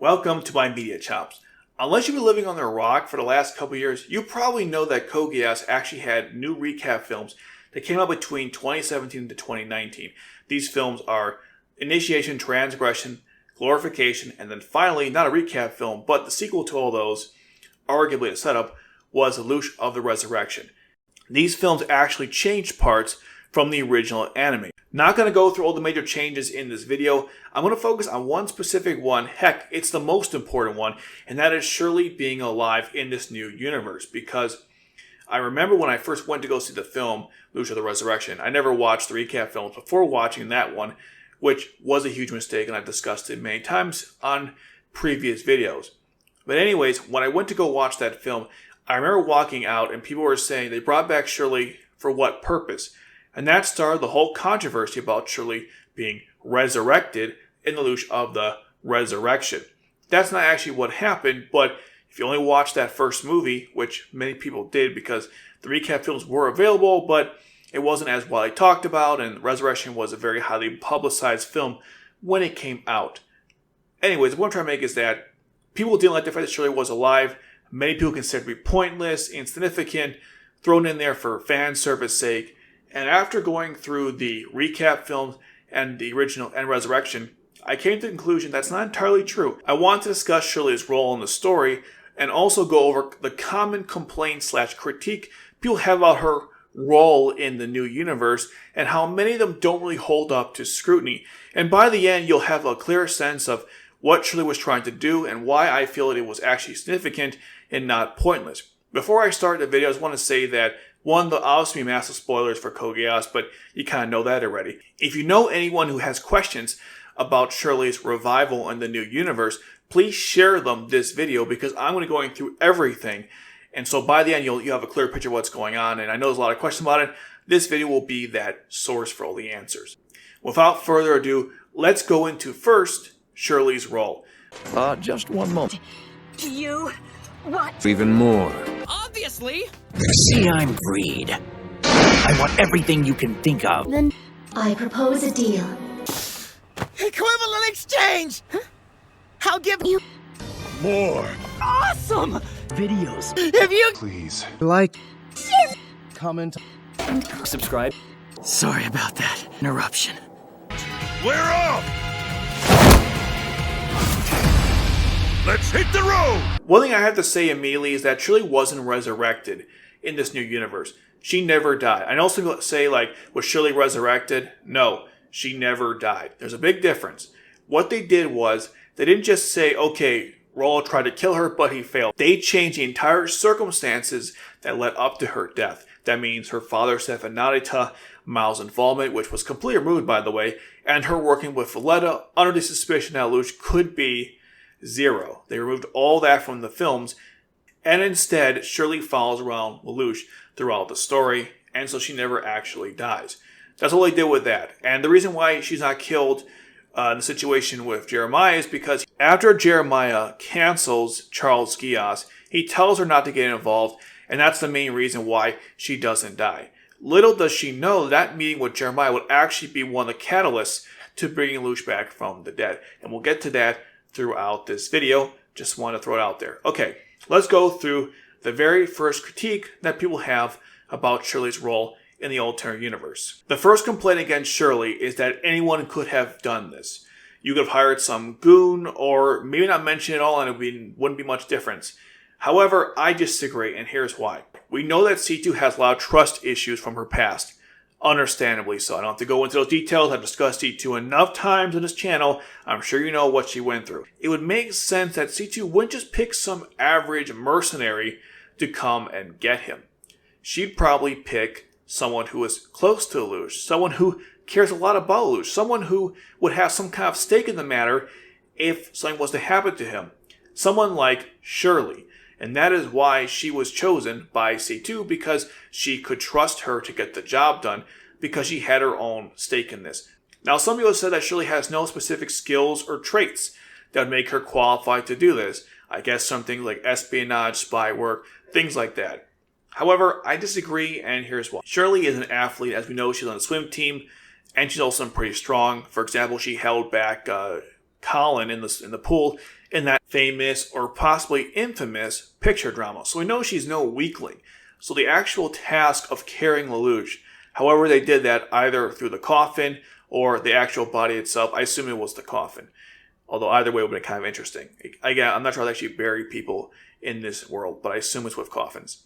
Welcome to my Media Chops. Unless you've been living on a rock for the last couple years, you probably know that Geass actually had new recap films that came out between 2017 to 2019. These films are Initiation, Transgression, Glorification, and then finally, not a recap film, but the sequel to all those, arguably a setup, was Lelouch of the Resurrection. These films actually changed parts from the original anime. Not going to go through all the major changes in this video. I'm going to focus on one specific one. Heck, it's the most important one, and that is Shirley being alive in this new universe. Because I remember when I first went to go see the film, Lelouch of the Resurrection, I never watched the recap films before watching that one, which was a huge mistake, and I've discussed it many times on previous videos. But anyways, when I went to go watch that film, I remember walking out and people were saying they brought back Shirley for what purpose? And that started the whole controversy about Shirley being resurrected in the Lelouch of the Resurrection. That's not actually what happened, but if you only watched that first movie, which many people did because the recap films were available, but it wasn't as widely talked about, and Resurrection was a very highly publicized film when it came out. Anyways, what I'm trying to make is that people didn't like the fact that Shirley was alive. Many people considered it to be pointless, insignificant, thrown in there for fan service sake. And after going through the recap films and the original and Resurrection, I came to the conclusion that's not entirely true. I want to discuss Shirley's role in the story and also go over the common complaint / critique people have about her role in the new universe and how many of them don't really hold up to scrutiny. And by the end, you'll have a clear sense of what Shirley was trying to do and why I feel that it was actually significant and not pointless. Before I start the video, I just want to say that one, there'll obviously be massive spoilers for Geass, but you kind of know that already. If you know anyone who has questions about Shirley's revival in the new universe, please share them this video because I'm going to be going through everything. And so by the end, you'll have a clear picture of what's going on. And I know there's a lot of questions about it. This video will be that source for all the answers. Without further ado, let's go into first Shirley's role. Just one moment. You... what? Even more. Obviously! See, I'm greed. I want everything you can think of. Then I propose a deal. Equivalent exchange! Huh? I'll give you... More. Awesome! Videos. If you... Please. Like. Share. Comment. And Subscribe. Sorry about that interruption. We're off! Let's hit the road! One thing I have to say immediately is that Shirley wasn't resurrected in this new universe. She never died. I know some people say, was Shirley resurrected? No, she never died. There's a big difference. What they did was, they didn't just say, okay, Rollo tried to kill her, but he failed. They changed the entire circumstances that led up to her death. That means her father, Stefan Narita, Miles' involvement, which was completely removed, by the way, and her working with Valletta under the suspicion that Lelouch could be zero. They removed all that from the films, and instead, Shirley follows around Lelouch throughout the story, and so she never actually dies. That's all they did with that. And the reason why she's not killed in the situation with Jeremiah is because after Jeremiah cancels Charles Geass, he tells her not to get involved, and that's the main reason why she doesn't die. Little does she know that meeting with Jeremiah would actually be one of the catalysts to bringing Lelouch back from the dead. And we'll get to that throughout this video. Just want to throw it out there. Okay, let's go through the very first critique that people have about Shirley's role in the alternate universe. The first complaint against Shirley is that anyone could have done this. You could have hired some goon or maybe not mention it all and it wouldn't be much difference. However, I disagree, and here's why. We know that C2 has a lot of trust issues from her past. Understandably so. I don't have to go into those details. I've discussed C2 enough times on this channel. I'm sure you know what she went through. It would make sense that C2 wouldn't just pick some average mercenary to come and get him. She'd probably pick someone who is close to Lelouch, someone who cares a lot about Lelouch, someone who would have some kind of stake in the matter if something was to happen to him. Someone like Shirley. And that is why she was chosen by C2, because she could trust her to get the job done, because she had her own stake in this. Now, some people said that Shirley has no specific skills or traits that would make her qualified to do this. I guess something like espionage, spy work, things like that. However, I disagree, and here's why. Shirley is an athlete. As we know, she's on the swim team, and she's also pretty strong. For example, she held back Colin in the pool in that famous or possibly infamous picture drama. So we know she's no weakling. So the actual task of carrying Lelouch, however they did that, either through the coffin or the actual body itself, I assume it was the coffin. Although either way would be kind of interesting. Again, I'm not sure how they actually bury people in this world, but I assume it's with coffins.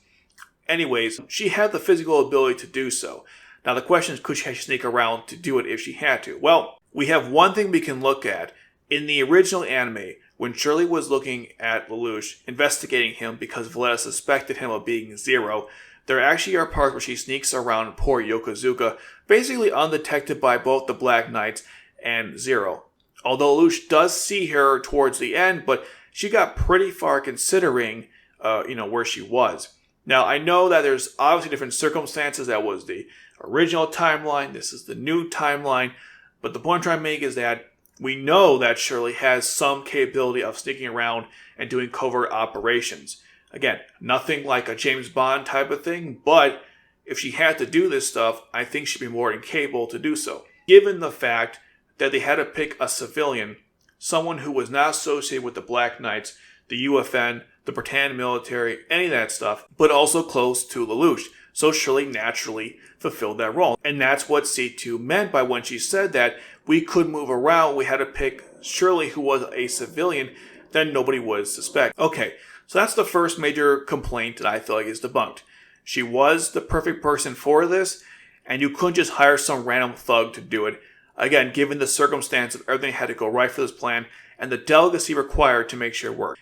Anyways, she had the physical ability to do so. Now the question is, could she sneak around to do it if she had to? Well, we have one thing we can look at. In the original anime, when Shirley was looking at Lelouch, investigating him because Valletta suspected him of being Zero, there actually are parts where she sneaks around poor Yokozuka, basically undetected by both the Black Knights and Zero. Although Lelouch does see her towards the end, but she got pretty far considering, where she was. Now, I know that there's obviously different circumstances. That was the original timeline. This is the new timeline. But the point I'm trying to make is that we know that Shirley has some capability of sneaking around and doing covert operations. Again, nothing like a James Bond type of thing, but if she had to do this stuff, I think she'd be more than capable to do so. Given the fact that they had to pick a civilian, someone who was not associated with the Black Knights, the UFN, the Britannian military, any of that stuff, but also close to Lelouch. So Shirley naturally fulfilled that role. And that's what C2 meant by when she said that we could move around, we had to pick Shirley, who was a civilian, then nobody would suspect. Okay, so that's the first major complaint that I feel like is debunked. She was the perfect person for this, and you couldn't just hire some random thug to do it. Again, given the circumstance of everything had to go right for this plan, and the delicacy required to make sure it worked.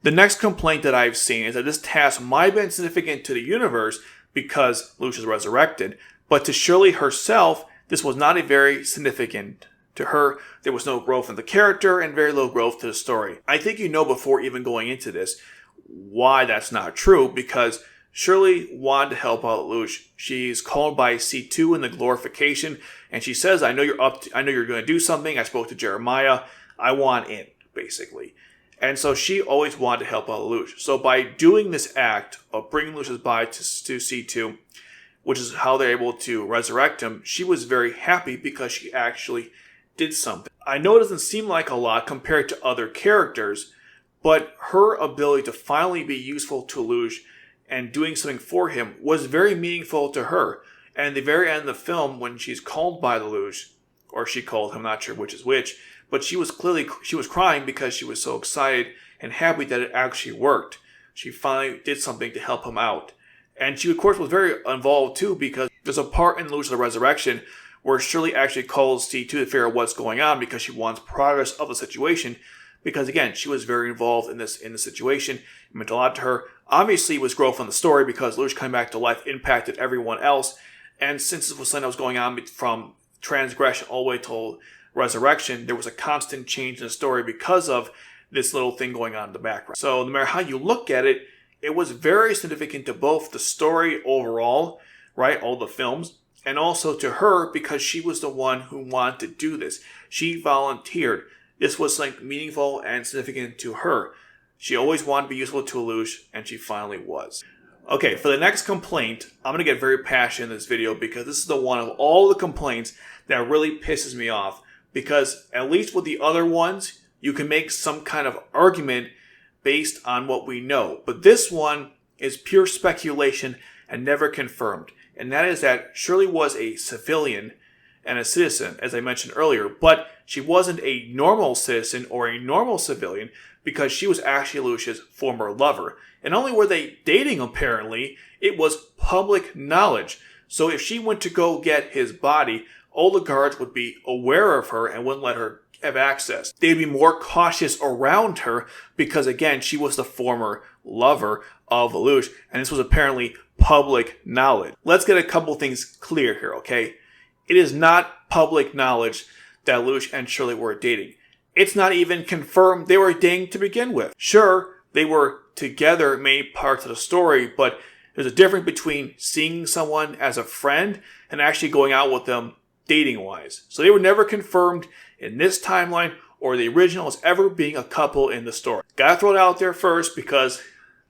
The next complaint that I've seen is that this task might have been significant to the universe because Lelouch is resurrected, but to Shirley herself, this was not a very significant. To her, there was no growth in the character and very little growth to the story. I think you know before even going into this why that's not true, because Shirley wanted to help out Lelouch. She's called by C2 in the glorification, and she says, I know you're going to do something. I spoke to Jeremiah. I want in, basically. And so she always wanted to help out Lelouch. So by doing this act of bringing Lelouch's body to C2, which is how they're able to resurrect him, she was very happy because she actually did something. I know it doesn't seem like a lot compared to other characters, but her ability to finally be useful to Lelouch and doing something for him was very meaningful to her. And at the very end of the film, when she's called by Lelouch, or she called him, not sure which is which, but she was crying because she was so excited and happy that it actually worked. She finally did something to help him out. And she, of course, was very involved, too, because there's a part in Lelouch the Resurrection where Shirley actually calls C2 to figure out what's going on because she wants progress of the situation. Because, again, she was very involved in the situation. It meant a lot to her. Obviously, it was growth in the story because Lelouch coming back to life impacted everyone else. And since this was something that was going on from transgression all the way to resurrection, there was a constant change in the story because of this little thing going on in the background. So no matter how you look at it, it was very significant to both the story overall, right, all the films, and also to her because she was the one who wanted to do this. She volunteered. This was something meaningful and significant to her. She always wanted to be useful to Lelouch, and she finally was. Okay, for the next complaint, I'm going to get very passionate in this video because this is the one of all the complaints that really pisses me off. Because at least with the other ones, you can make some kind of argument based on what we know. But this one is pure speculation and never confirmed. And that is that Shirley was a civilian and a citizen, as I mentioned earlier. But she wasn't a normal citizen or a normal civilian because she was actually Lelouch's former lover. And not only were they dating, apparently, it was public knowledge. So if she went to go get his body, all the guards would be aware of her and wouldn't let her have access. They'd be more cautious around her because, again, she was the former lover of Lelouch, and this was apparently public knowledge. Let's get a couple things clear here, okay? It is not public knowledge that Lelouch and Shirley were dating. It's not even confirmed they were dating to begin with. Sure, they were together many parts of the story, but there's a difference between seeing someone as a friend and actually going out with them dating-wise. So they were never confirmed in this timeline or the original as ever being a couple in the story. Gotta throw it out there first because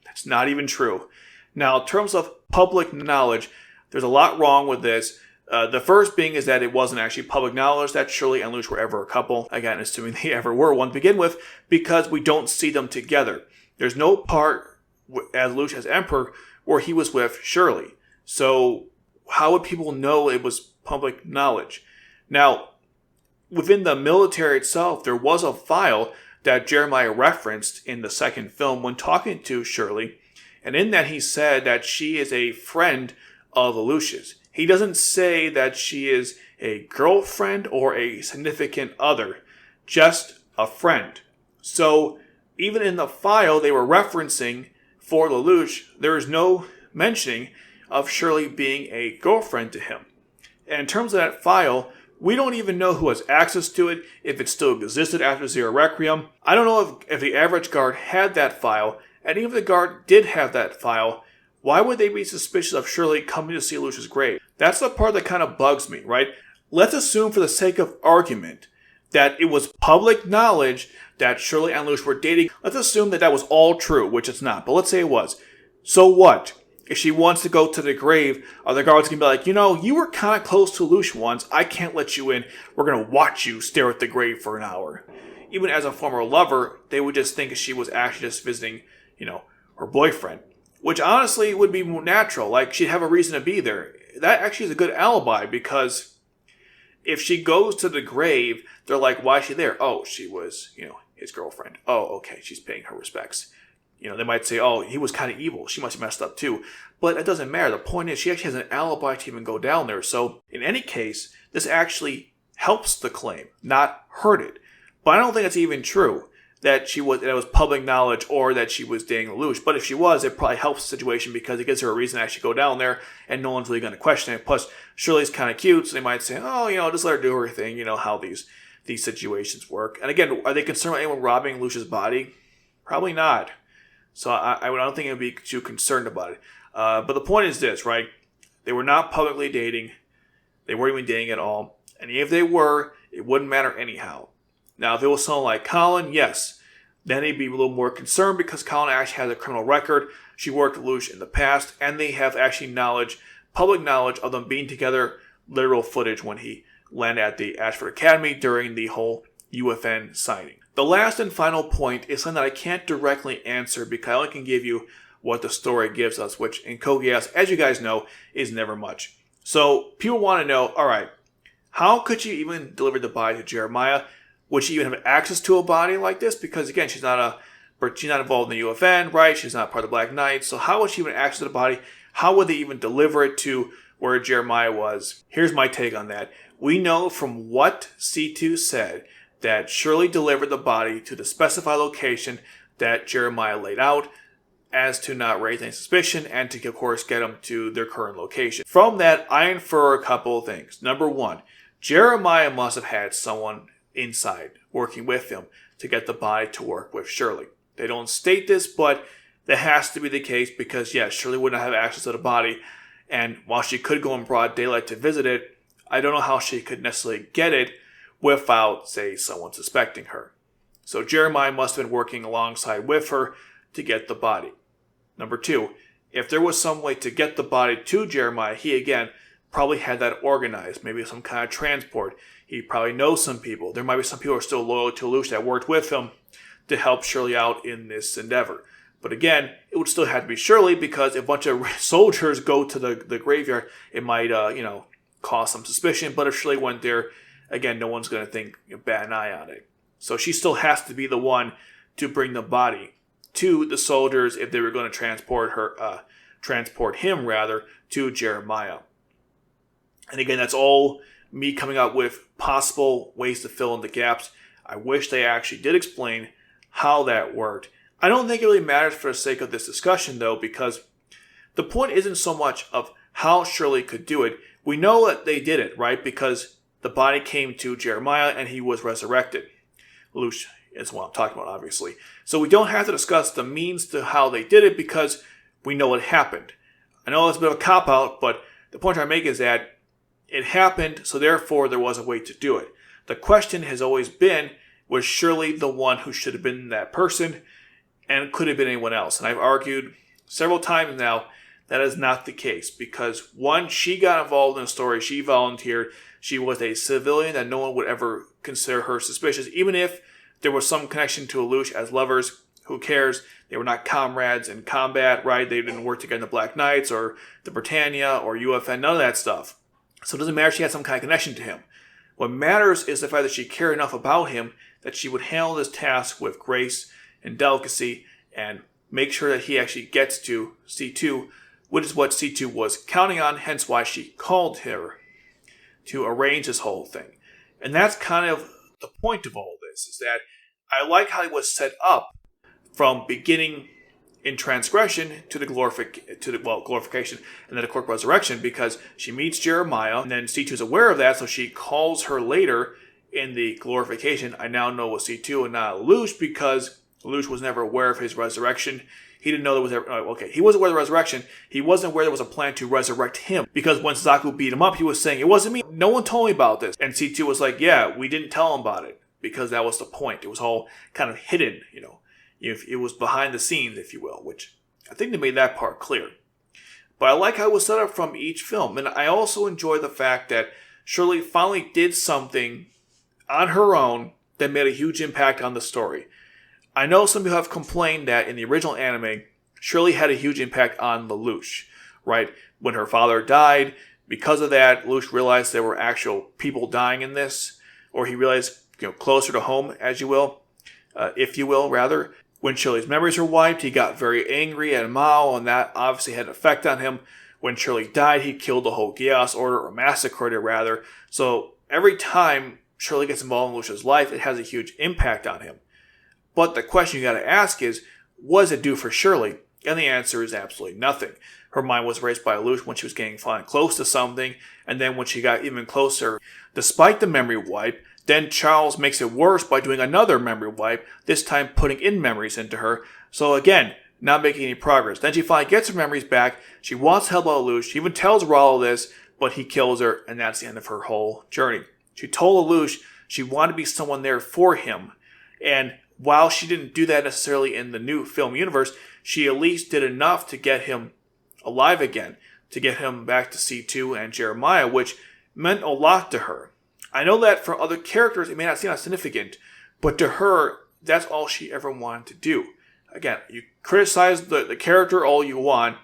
that's not even true. Now, in terms of public knowledge, there's a lot wrong with this. The first being is that it wasn't actually public knowledge that Shirley and Luce were ever a couple. Again, assuming they ever were one to begin with, because we don't see them together. There's no part as Luce as Emperor where he was with Shirley. So how would people know it was public knowledge? Now, within the military itself, there was a file that Jeremiah referenced in the second film when talking to Shirley. And in that he said that she is a friend of Lucius. He doesn't say that she is a girlfriend or a significant other, just a friend. So even in the file they were referencing for Lelouch, there is no mentioning of Shirley being a girlfriend to him. And in terms of that file, we don't even know who has access to it, if it still existed after Zero Requiem. I don't know if the average guard had that file, and even if the guard did have that file, why would they be suspicious of Shirley coming to see Lucius' grave? That's the part that kind of bugs me, right? Let's assume for the sake of argument that it was public knowledge that Shirley and Lucius were dating. Let's assume that that was all true, which it's not, but let's say it was. So what? If she wants to go to the grave, are the guards going to be like, you were kind of close to Lucius once, I can't let you in, we're going to watch you stare at the grave for an hour. Even as a former lover, they would just think she was actually just visiting, her boyfriend. Which honestly would be more natural, like she'd have a reason to be there. That actually is a good alibi, because if she goes to the grave, they're like, why is she there? Oh, she was, his girlfriend. Oh, okay, she's paying her respects. They might say, oh, he was kind of evil. She must have messed up too. But it doesn't matter. The point is, she actually has an alibi to even go down there. So, in any case, this actually helps the claim, not hurt it. But I don't think it's even true that it was public knowledge or that she was dating Lelouch. But if she was, it probably helps the situation because it gives her a reason to actually go down there and no one's really going to question it. Plus, Shirley's kind of cute, so they might say, oh, just let her do her thing. How these situations work. And again, are they concerned about anyone robbing Lucius' body? Probably not. So I don't think it would be too concerned about it. But the point is this, right? They were not publicly dating. They weren't even dating at all. And if they were, it wouldn't matter anyhow. Now, if it was someone like Colin, yes, then they'd be a little more concerned because Colin actually has a criminal record. She worked with Lelouch in the past, and they have actually public knowledge of them being together, literal footage when he landed at the Ashford Academy during the whole UFN signing. The last and final point is something that I can't directly answer because I only can give you what the story gives us, which in Code Geass, as you guys know, is never much. So people want to know, alright, how could she even deliver the body to Jeremiah? Would she even have access to a body like this? Because again, she's not involved in the UFN, right? She's not part of the Black Knights. So how would she even access the body? How would they even deliver it to where Jeremiah was? Here's my take on that. We know from what C2 said that Shirley delivered the body to the specified location that Jeremiah laid out as to not raise any suspicion and to, of course, get them to their current location. From that, I infer a couple of things. Number one, Jeremiah must have had someone inside working with him to get the body to work with Shirley. They don't state this, but that has to be the case because, yes, Shirley would not have access to the body, and while she could go in broad daylight to visit it, I don't know how she could necessarily get it without, say, someone suspecting her. So Jeremiah must have been working alongside with her to get the body. Number two, if there was some way to get the body to Jeremiah, he again probably had that organized, maybe some kind of transport. He probably knows some people. There might be some people who are still loyal to Lelouch that worked with him to help Shirley out in this endeavor. But again, it would still have to be Shirley because if a bunch of soldiers go to the graveyard, it might, cause some suspicion. But if Shirley went there, again, no one's going to think bat an eye on it. So she still has to be the one to bring the body to the soldiers if they were going to transport him to Jeremiah. And again, that's all me coming up with possible ways to fill in the gaps. I wish they actually did explain how that worked. I don't think it really matters for the sake of this discussion, though, because the point isn't so much of how Shirley could do it. We know that they did it, right? Because the body came to Jeremiah and he was resurrected. Lelouch is what I'm talking about, obviously. So we don't have to discuss the means to how they did it because we know it happened. I know it's a bit of a cop-out, but the point I make is that it happened, so therefore there was a way to do it. The question has always been, was Shirley the one who should have been that person, and could have been anyone else? And I've argued several times now that is not the case. Because one, she got involved in the story. She volunteered. She was a civilian that no one would ever consider her suspicious. Even if there was some connection to Lelouch as lovers, who cares? They were not comrades in combat, right? They didn't work together in the Black Knights or the Britannia or UFN, none of that stuff. So it doesn't matter if she had some kind of connection to him. What matters is the fact that she cared enough about him that she would handle this task with grace and delicacy and make sure that he actually gets to C2, which is what C2 was counting on, hence why she called her to arrange this whole thing. And that's kind of the point of all this, is that I like how it was set up from beginning in transgression to the glorification, and then of course resurrection, because she meets Jeremiah, and then C2 is aware of that, so she calls her later in the glorification. I now know it was C2 and not Lelouch, because Lelouch was never aware of his resurrection. He didn't know there was ever, he wasn't aware of the resurrection. He wasn't aware there was a plan to resurrect him, because when Zaku beat him up, he was saying, it wasn't me. No one told me about this. And C2 was like, yeah, we didn't tell him about it, because that was the point. It was all kind of hidden, It was behind the scenes, if you will, which I think they made that part clear. But I like how it was set up from each film. And I also enjoy the fact that Shirley finally did something on her own that made a huge impact on the story. I know some people have complained that in the original anime, Shirley had a huge impact on Lelouch, right? When her father died, because of that, Lelouch realized there were actual people dying in this, or he realized, closer to home, as you will, if you will, rather. When Shirley's memories were wiped, he got very angry at Mao, and that obviously had an effect on him. When Shirley died, he killed the whole Geass order, or massacred it rather. So every time Shirley gets involved in Lelouch's life, it has a huge impact on him. But the question you got to ask is, what does it do for Shirley? And the answer is absolutely nothing. Her mind was raised by Lelouch when she was getting fine close to something, and then when she got even closer, despite the memory wipe, then Charles makes it worse by doing another memory wipe, this time putting in memories into her. So again, not making any progress. Then she finally gets her memories back. She wants to help out Lelouch. She even tells Rollo this, but he kills her, and that's the end of her whole journey. She told Lelouch she wanted to be someone there for him. And while she didn't do that necessarily in the new film universe, she at least did enough to get him alive again, to get him back to C2 and Jeremiah, which meant a lot to her. I know that for other characters, it may not seem that significant, but to her, that's all she ever wanted to do. Again, you criticize the character all you want.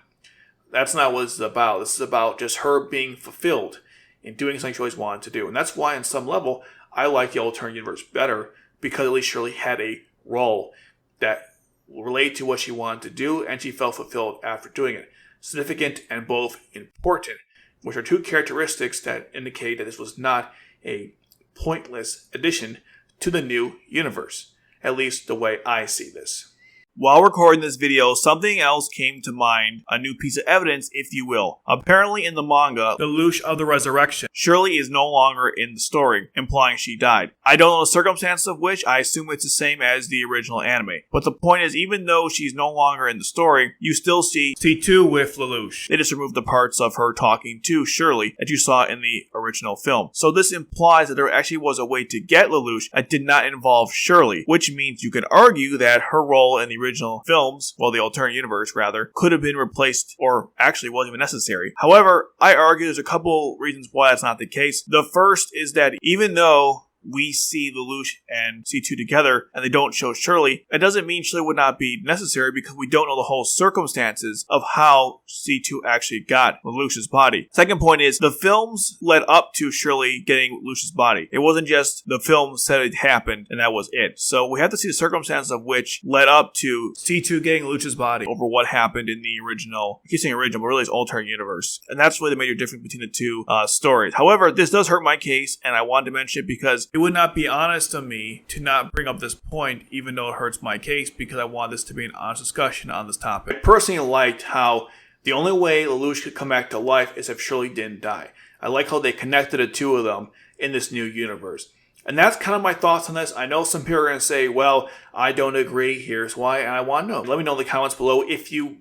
That's not what this is about. This is about just her being fulfilled in doing something she always wanted to do. And that's why, on some level, I like the alternate universe better, because at least Shirley had a role that related to what she wanted to do, and she felt fulfilled after doing it. Significant and both important, which are two characteristics that indicate that this was not a pointless addition to the new universe, at least the way I see this. While recording this video, something else came to mind, a new piece of evidence, if you will. Apparently in the manga, the Lelouch of the Resurrection, Shirley is no longer in the story, implying she died. I don't know the circumstances of which, I assume it's the same as the original anime. But the point is, even though she's no longer in the story, you still see C2 with Lelouch. They just removed the parts of her talking to Shirley that you saw in the original film. So this implies that there actually was a way to get Lelouch that did not involve Shirley, which means you could argue that her role in the original films, well, the alternate universe rather, could have been replaced or actually wasn't even necessary. However, I argue there's a couple reasons why that's not the case. The first is that even though we see Lelouch and C2 together and they don't show Shirley, it doesn't mean Shirley would not be necessary, because we don't know the whole circumstances of how C2 actually got Lelouch's body. Second point is, the films led up to Shirley getting Lelouch's body. It wasn't just the film said it happened and that was it. So we have to see the circumstances of which led up to C2 getting Lelouch's body over what happened in the original, I keep saying original, but really it's alternate universe. And that's really the major difference between the two stories. However, this does hurt my case, and I wanted to mention it because it would not be honest of me to not bring up this point, even though it hurts my case, because I want this to be an honest discussion on this topic. I personally liked how the only way Lelouch could come back to life is if Shirley didn't die. I like how they connected the two of them in this new universe. And that's kind of my thoughts on this. I know some people are going to say, well, I don't agree, here's why, and I want to know. Let me know in the comments below if you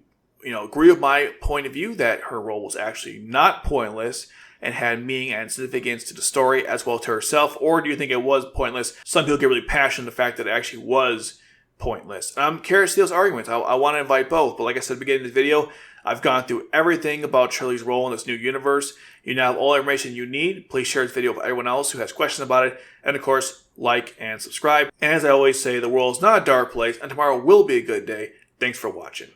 agree with my point of view that her role was actually not pointless and had meaning and significance to the story as well to herself, or do you think it was pointless? Some people get really passionate in the fact that it actually was pointless. And I'm curious to see those arguments. I want to invite both, but like I said at the beginning of this video, I've gone through everything about Shirley's role in this new universe. You now have all the information you need. Please share this video with everyone else who has questions about it. And of course, like and subscribe. And as I always say, the world is not a dark place, and tomorrow will be a good day. Thanks for watching.